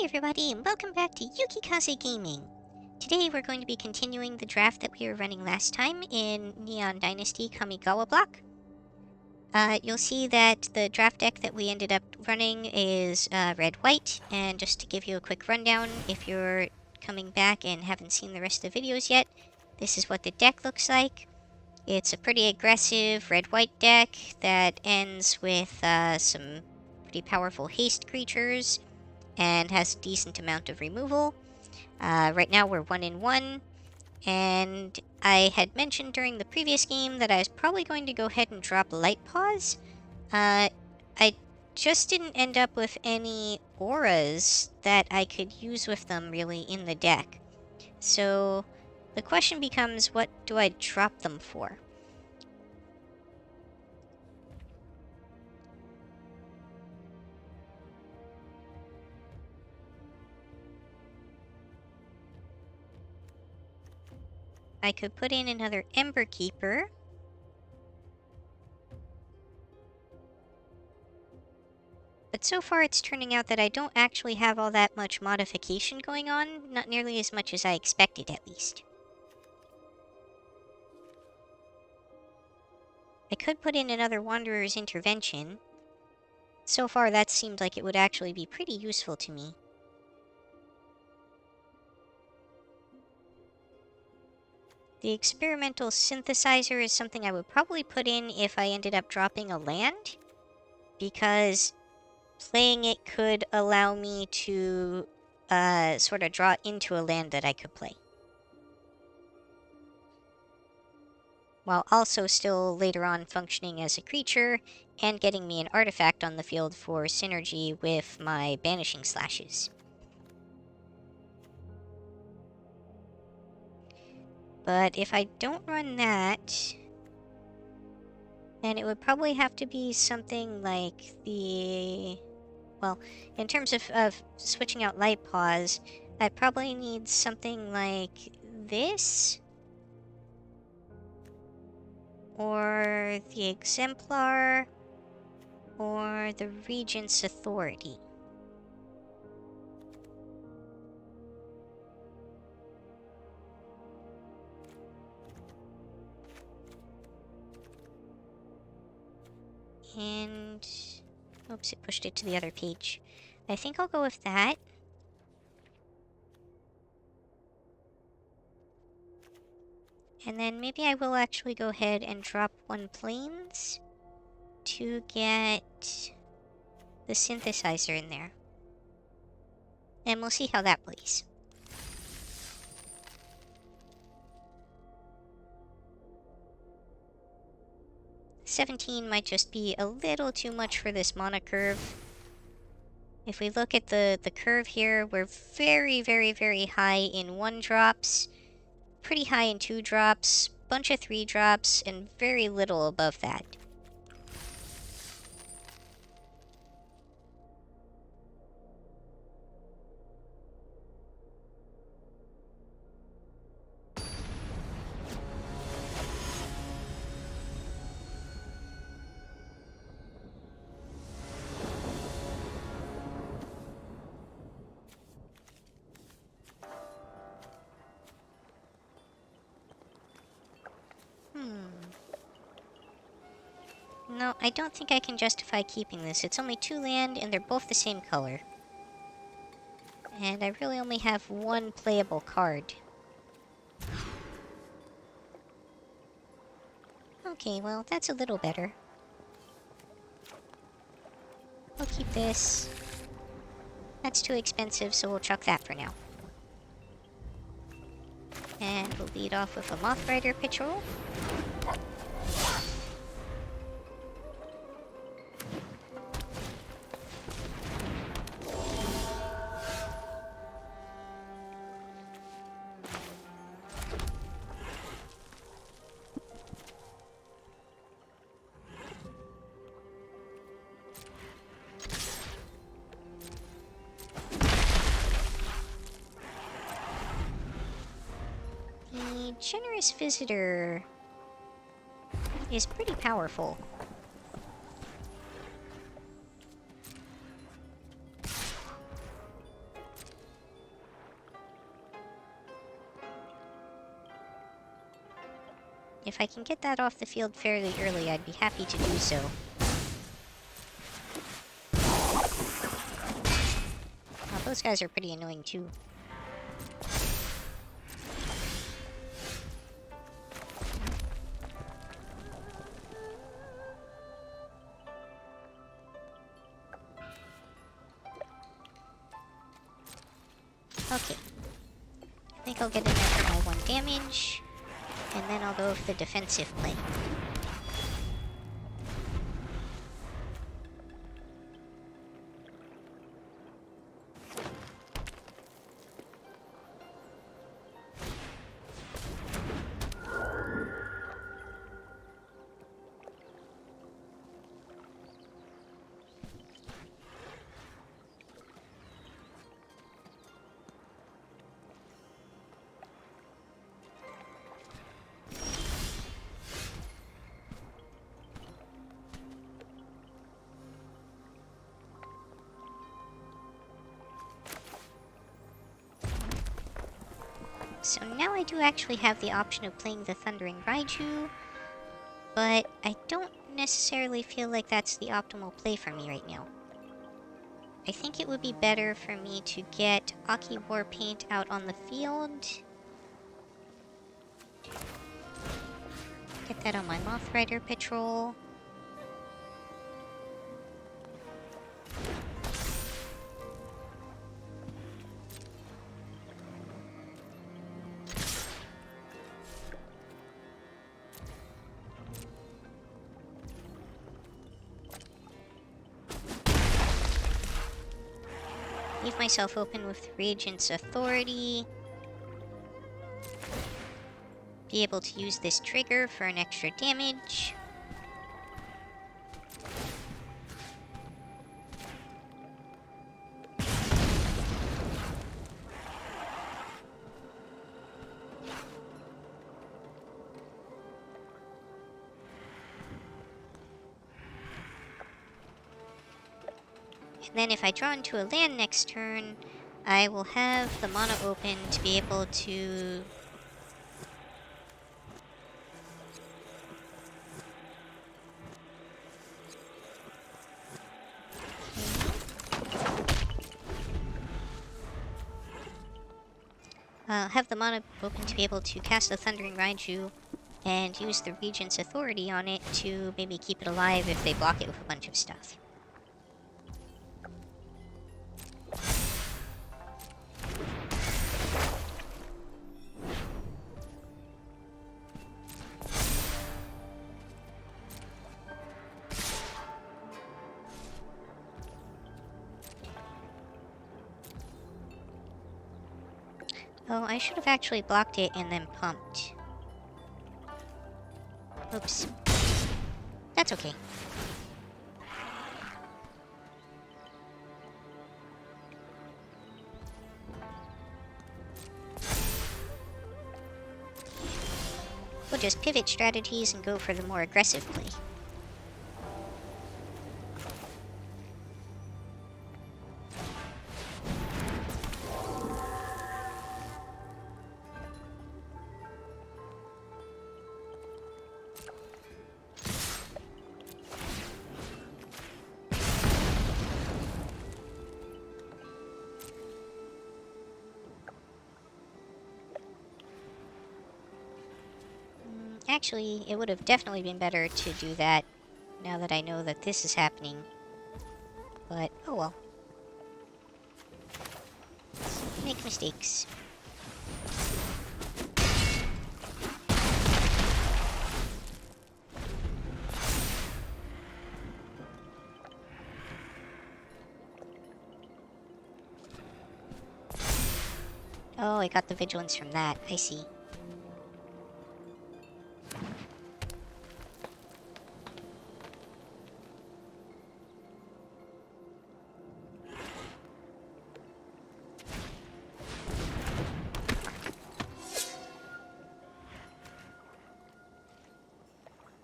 Hey everybody, and welcome back to Yukikaze Gaming. Today we're going to be continuing the draft that we were running last time in Neon Dynasty Kamigawa block. You'll see that the draft deck that we ended up running is red-white, and just to give you a quick rundown, if you're coming back and haven't seen the rest of the videos yet, this is what the deck looks like. It's a pretty aggressive red-white deck that ends with some pretty powerful haste creatures and has a decent amount of removal. Right now we're 1-1, and I had mentioned during the previous game that I was probably going to go ahead and drop Light Paws. I just didn't end up with any auras that I could use with them really in the deck. So the question becomes, what do I drop them for? I could put in another Ember Keeper. But so far it's turning out that I don't actually have all that much modification going on, not nearly as much as I expected at least. I could put in another Wanderer's Intervention. So far that seemed like it would actually be pretty useful to me. The Experimental Synthesizer is something I would probably put in if I ended up dropping a land, because playing it could allow me to sort of draw into a land that I could play, while also still later on functioning as a creature and getting me an artifact on the field for synergy with my Banishing Slashes. But if I don't run that, then it would probably have to be something like the... Well, in terms of switching out Light Paws, I'd probably need something like this, or the Exemplar, or the Regent's Authority. And... oops, it pushed it to the other page. I think I'll go with that. And then maybe I will actually go ahead and drop one Plains to get the Synthesizer in there. And we'll see how that plays. $17 might just be a little too much for this mana curve. If we look at the curve here, we're very, very, very high in 1-drops, pretty high in 2-drops, bunch of 3-drops, and very little above that. No, I don't think I can justify keeping this. It's only 2 land, and they're both the same color. And I really only have 1 playable card. Okay, well, that's a little better. We'll keep this. That's too expensive, so we'll chuck that for now. And we'll lead off with a Moth Rider Patrol. The Generous Visitor is pretty powerful. If I can get that off the field fairly early, I'd be happy to do so. Well, those guys are pretty annoying too. Okay. I think I'll get in there for my 1 damage, and then I'll go with the defensive play. So now I do actually have the option of playing the Thundering Raiju, but I don't necessarily feel like that's the optimal play for me right now. I think it would be better for me to get Aki Warpaint out on the field. Get that on my Moth Rider patrol. Leave myself open with Regent's Authority. Be able to use this trigger for an extra damage. And then if I draw into a land next turn, I will have the mana open to be able to... I'll have the mana open to be able to cast the Thundering Raiju and use the Regent's Authority on it to maybe keep it alive if they block it with a bunch of stuff. Oh, I should have actually blocked it and then pumped. Oops. That's okay. We'll just pivot strategies and go for the more aggressive play. Actually, it would have definitely been better to do that now that I know that this is happening. But, oh well. Make mistakes. Oh, I got the vigilance from that. I see.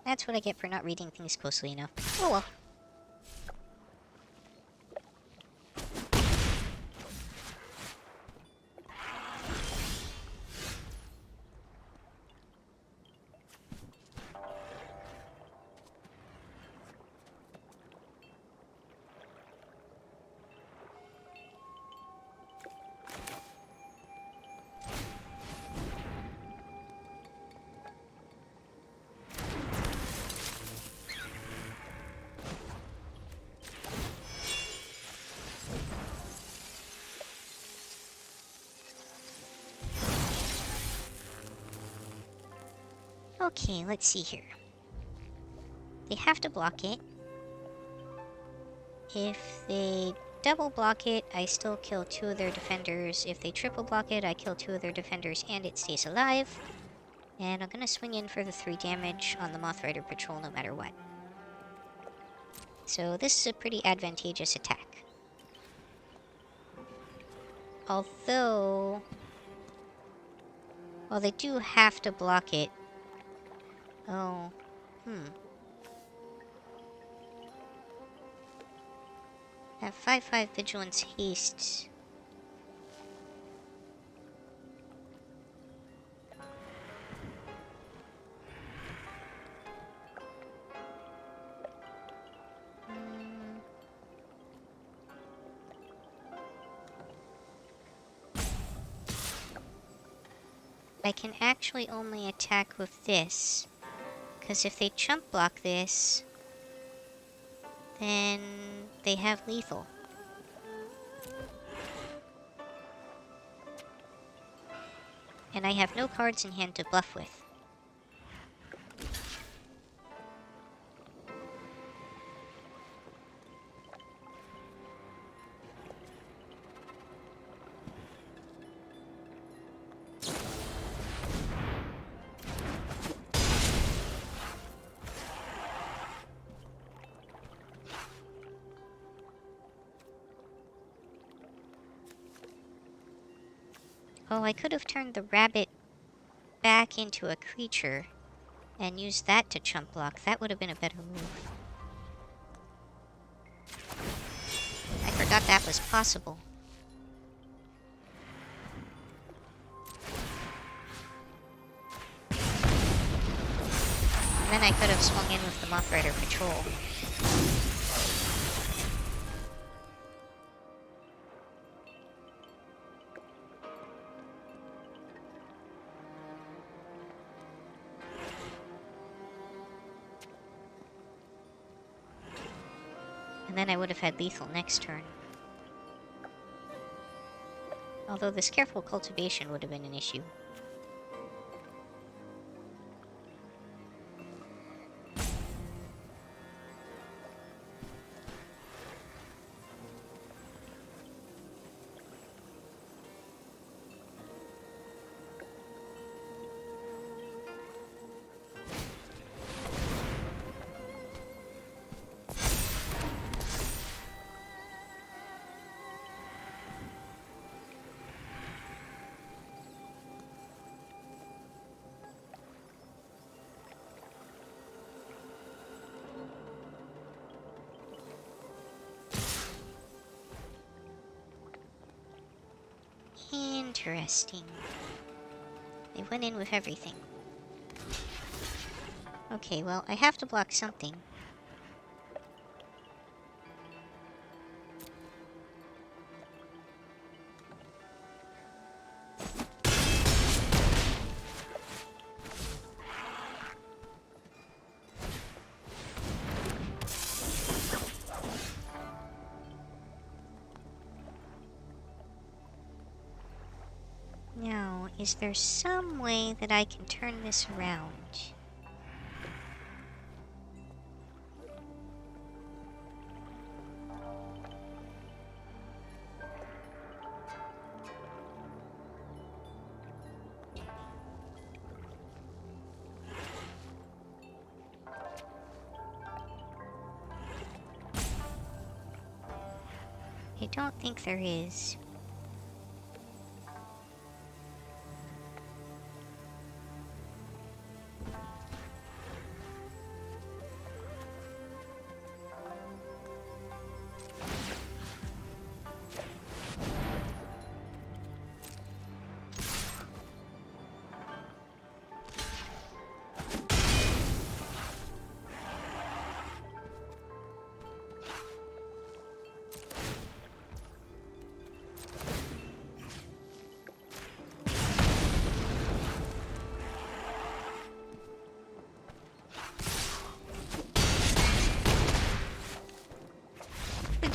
That's what I get for not reading things closely enough. Oh well. Okay, let's see here. They have to block it. If they double block it, I still kill 2 of their defenders. If they triple block it, I kill 2 of their defenders and it stays alive. And I'm gonna swing in for the 3 damage on the Moth Rider Patrol no matter what. So this is a pretty advantageous attack. Although... well, they do have to block it. Oh, That 5/5 Vigilance Haste. I can actually only attack with this, because if they chump block this, then they have lethal. And I have no cards in hand to bluff with. Oh, I could have turned the rabbit back into a creature and used that to chump block. That would have been a better move. I forgot that was possible. And then I could have swung in with the Moth Rider Patrol. And then I would have had lethal next turn. Although this careful cultivation would have been an issue. Interesting. They went in with everything. Okay, well, I have to block something. Now, is there some way that I can turn this around? I don't think there is.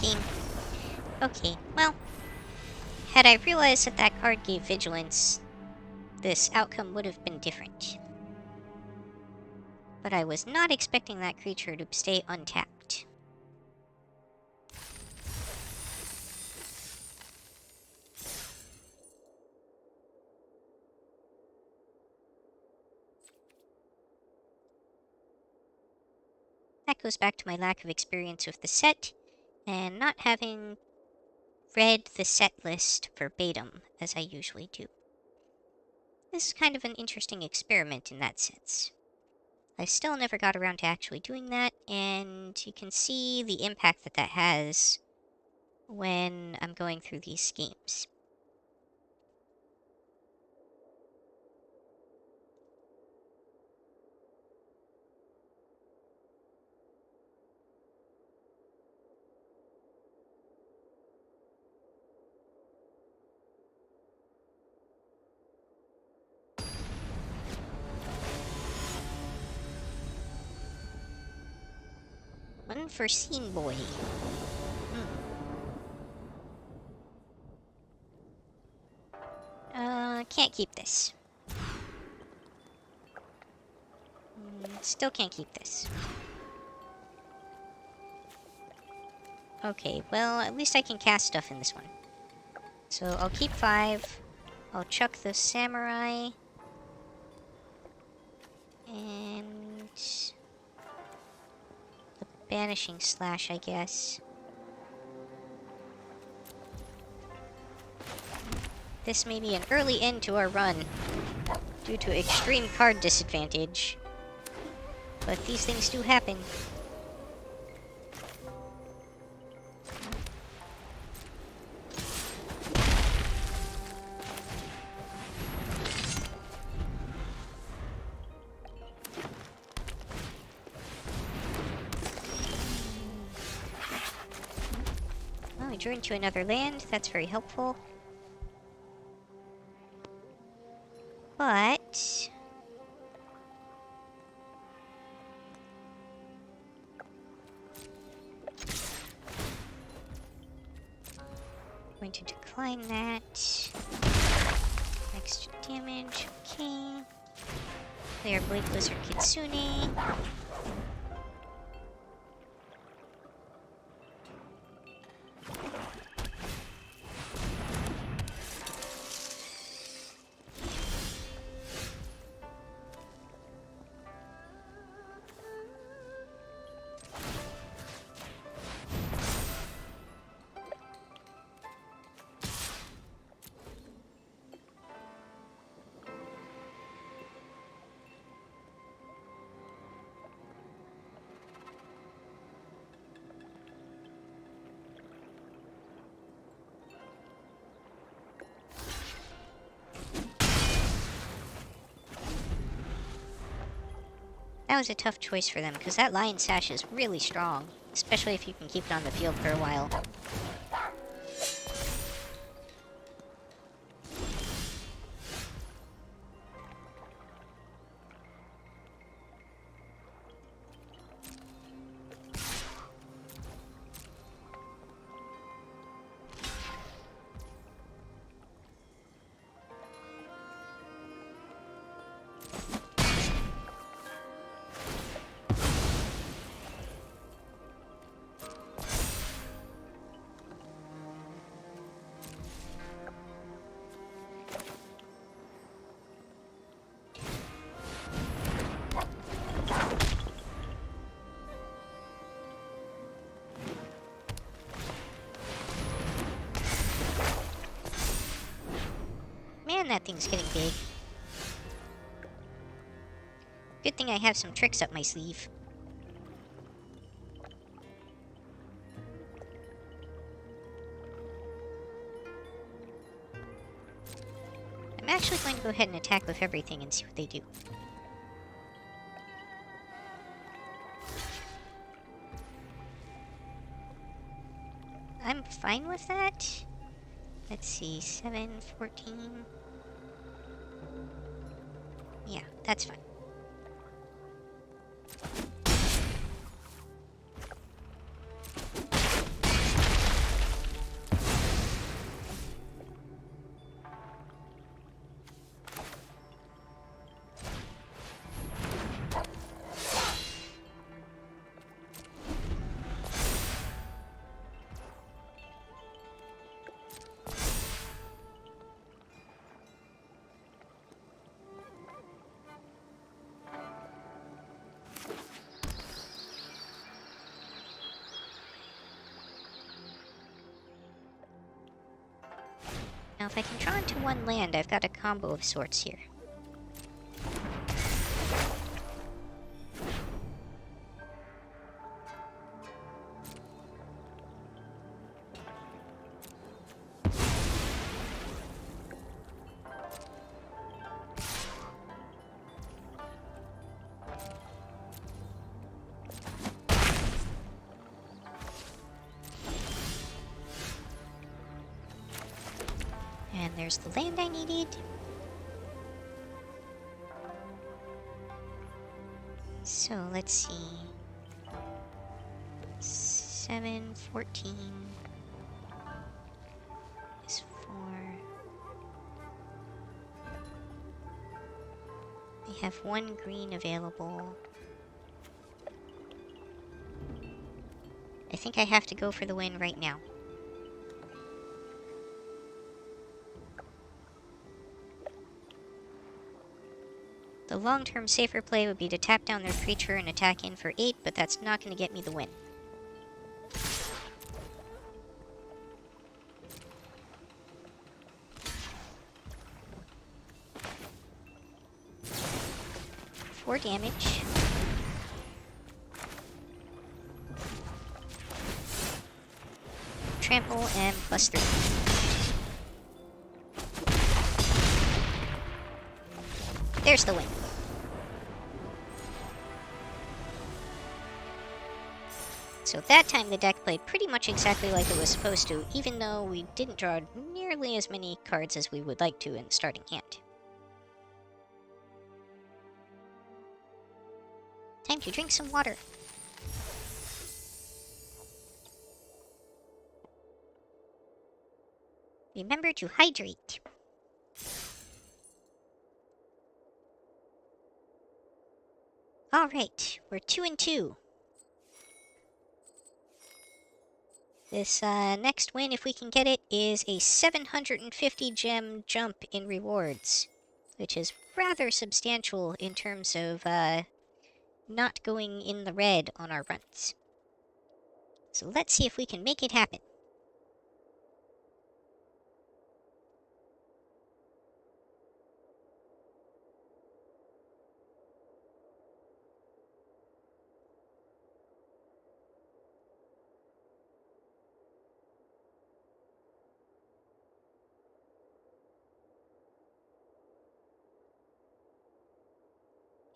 Game. Okay, well, had I realized that that card gave vigilance, this outcome would have been different. But I was not expecting that creature to stay untapped. That goes back to my lack of experience with the set, and not having read the set list verbatim, as I usually do. This is kind of an interesting experiment in that sense. I still never got around to actually doing that, and you can see the impact that that has when I'm going through these schemes. Unforeseen boy. Can't keep this. Still can't keep this. Okay, well, at least I can cast stuff in this one. So I'll keep 5. I'll chuck the samurai. And the banishing slash, I guess. This may be an early end to our run, due to extreme card disadvantage. But these things do happen. Well, we drew into another land. That's very helpful. But going to decline that. Extra damage, okay. Play our Blade Blizzard Kitsune. That was a tough choice for them, because that Lion Sash is really strong, especially if you can keep it on the field for a while. Man, that thing's getting big. Good thing I have some tricks up my sleeve. I'm actually going to go ahead and attack with everything and see what they do. I'm fine with that. Let's see, 7, 14... Yeah, that's fine. Now if I can draw into one land, I've got a combo of sorts here. And there's the land I needed. So let's see. 7, 14 is 4. We have 1 green available. I think I have to go for the win right now. The long-term safer play would be to tap down their creature and attack in for 8, but that's not going to get me the win. Four damage. Trample and +3. There's the win. So that time the deck played pretty much exactly like it was supposed to, even though we didn't draw nearly as many cards as we would like to in the starting hand. Time to drink some water. Remember to hydrate. Alright, we're 2-2. This next win, if we can get it, is a 750 gem jump in rewards, which is rather substantial in terms of not going in the red on our runs. So let's see if we can make it happen.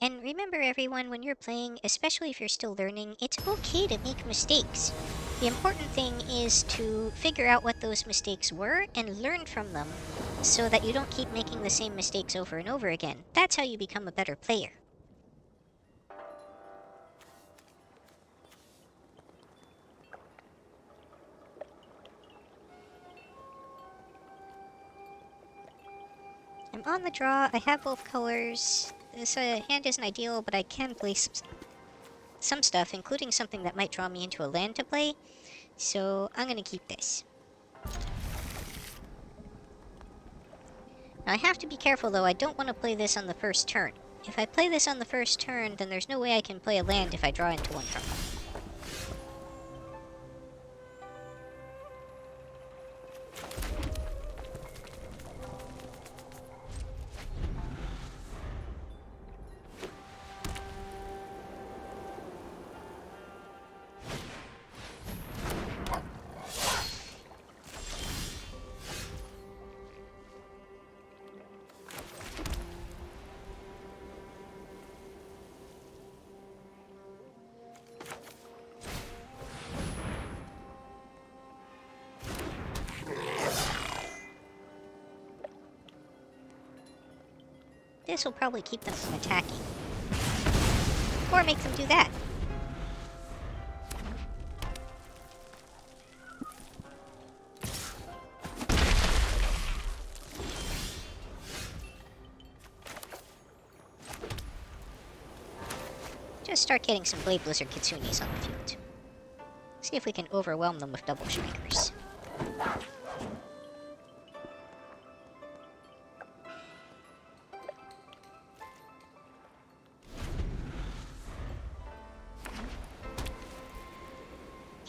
And remember everyone, when you're playing, especially if you're still learning, it's okay to make mistakes. The important thing is to figure out what those mistakes were and learn from them so that you don't keep making the same mistakes over and over again. That's how you become a better player. I'm on the draw, I have both colors. This hand isn't ideal, but I can play some stuff, including something that might draw me into a land to play. So I'm going to keep this. Now I have to be careful though, I don't want to play this on the first turn. If I play this on the first turn, then there's no way I can play a land if I draw into one from them. This will probably keep them from attacking. Or make them do that. Just start getting some Blade Blizzard Kitsunes on the field. See if we can overwhelm them with double strikers.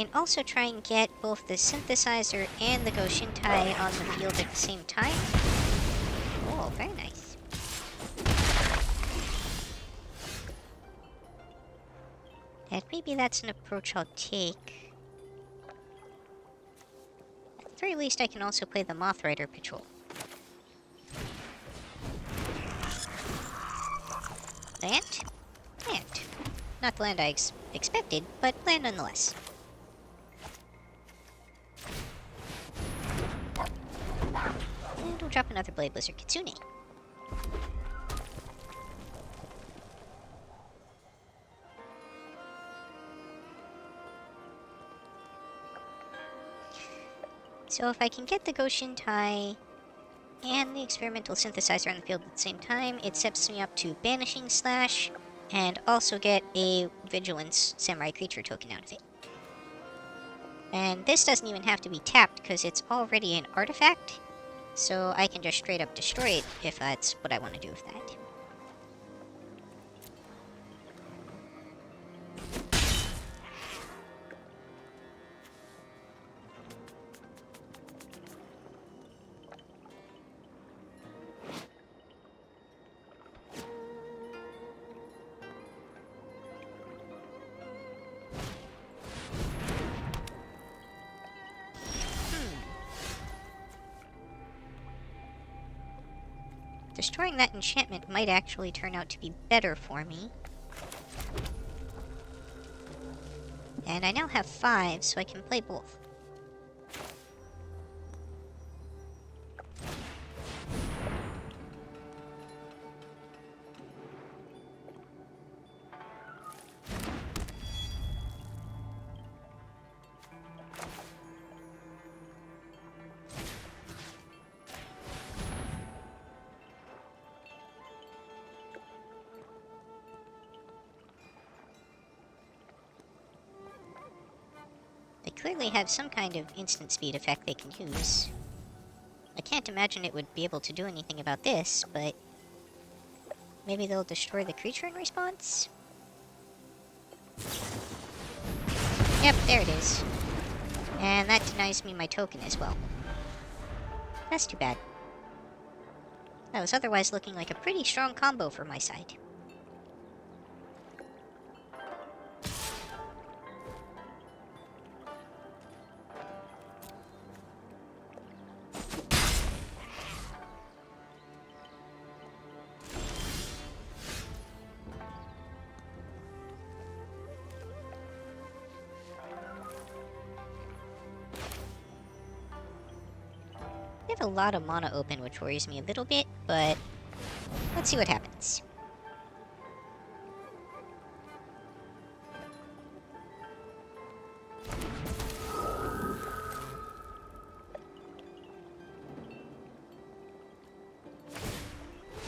can also try and get both the synthesizer and the Goshintai on the field at the same time. Oh, very nice. And maybe that's an approach I'll take. At the very least, I can also play the Moth Rider Patrol. Land? Land. Not the land I expected, but land nonetheless. And we'll drop another Blade Blizzard Kitsune. So if I can get the Goshintai and the experimental synthesizer on the field at the same time, it sets me up to Banishing Slash, and also get a Vigilance Samurai Creature token out of it. And this doesn't even have to be tapped, because it's already an artifact, so I can just straight up destroy it if that's what I want to do with that. Destroying that enchantment might actually turn out to be better for me. And I now have 5, so I can play both. They clearly have some kind of instant speed effect they can use. I can't imagine it would be able to do anything about this, but maybe they'll destroy the creature in response? Yep, there it is. And that denies me my token as well. That's too bad. That was otherwise looking like a pretty strong combo for my side. I have a lot of mana open, which worries me a little bit, but let's see what happens.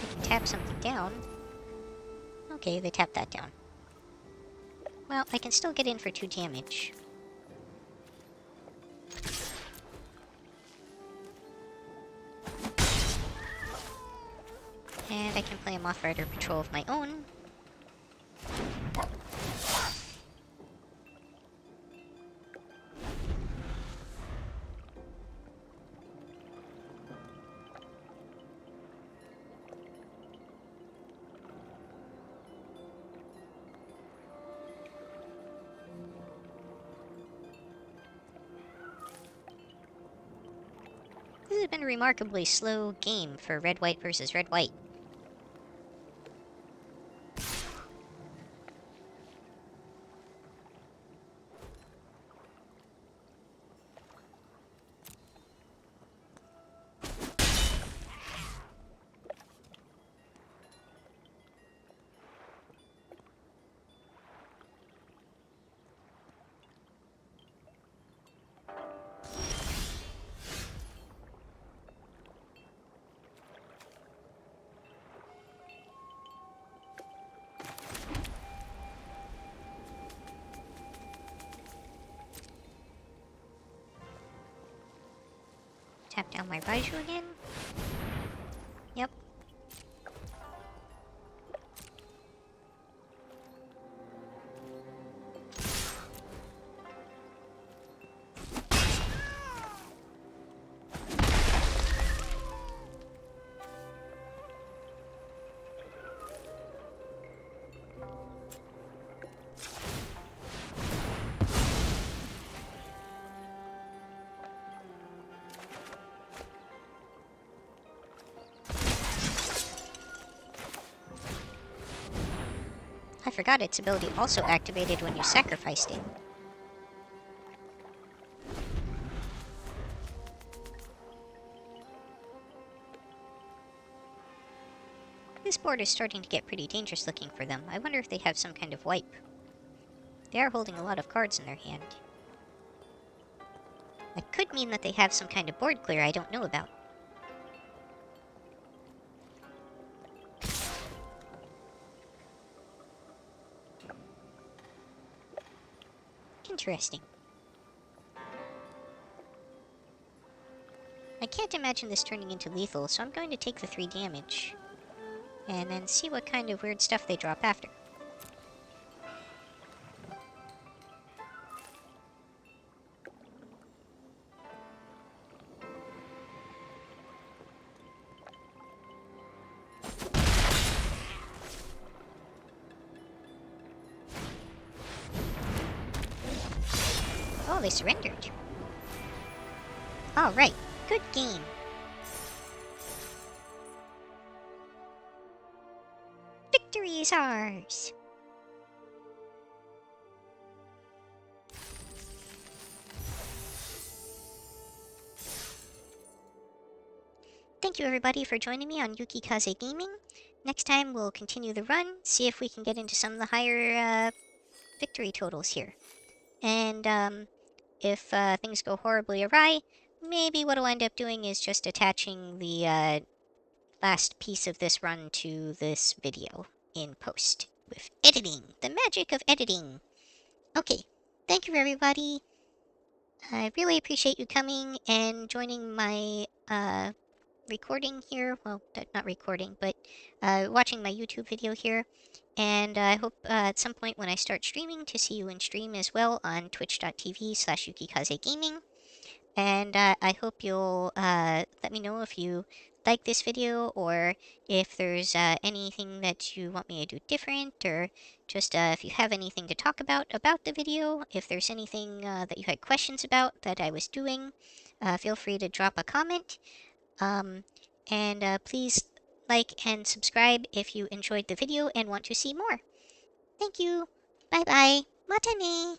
I can tap something down. Okay, they tapped that down. Well, I can still get in for 2 damage. And I can play a Moth Rider Patrol of my own. This has been a remarkably slow game for red-white versus red-white. Tap down my Raiju again. Yep. forgot its ability also activated when you sacrificed it. This board is starting to get pretty dangerous looking for them. I wonder if they have some kind of wipe. They are holding a lot of cards in their hand. That could mean that they have some kind of board clear I don't know about. Interesting. I can't imagine this turning into lethal, so I'm going to take the 3 damage. And then see what kind of weird stuff they drop after. Oh, they surrendered. Alright, good game. Victory is ours! Thank you everybody for joining me on Yukikaze Gaming. Next time we'll continue the run, see if we can get into some of the higher victory totals here. And if things go horribly awry, maybe what I'll end up doing is just attaching the last piece of this run to this video in post with editing. The magic of editing. Okay, thank you everybody. I really appreciate you coming and joining my recording here. Well, not recording, but watching my YouTube video here. And I hope at some point when I start streaming to see you in stream as well on twitch.tv/YukikazeGaming. And I hope you'll let me know if you like this video or if there's anything that you want me to do different, or just if you have anything to talk about the video. If there's anything that you had questions about that I was doing, feel free to drop a comment. And please like and subscribe if you enjoyed the video and want to see more. Thank you. Bye bye. Mata ne.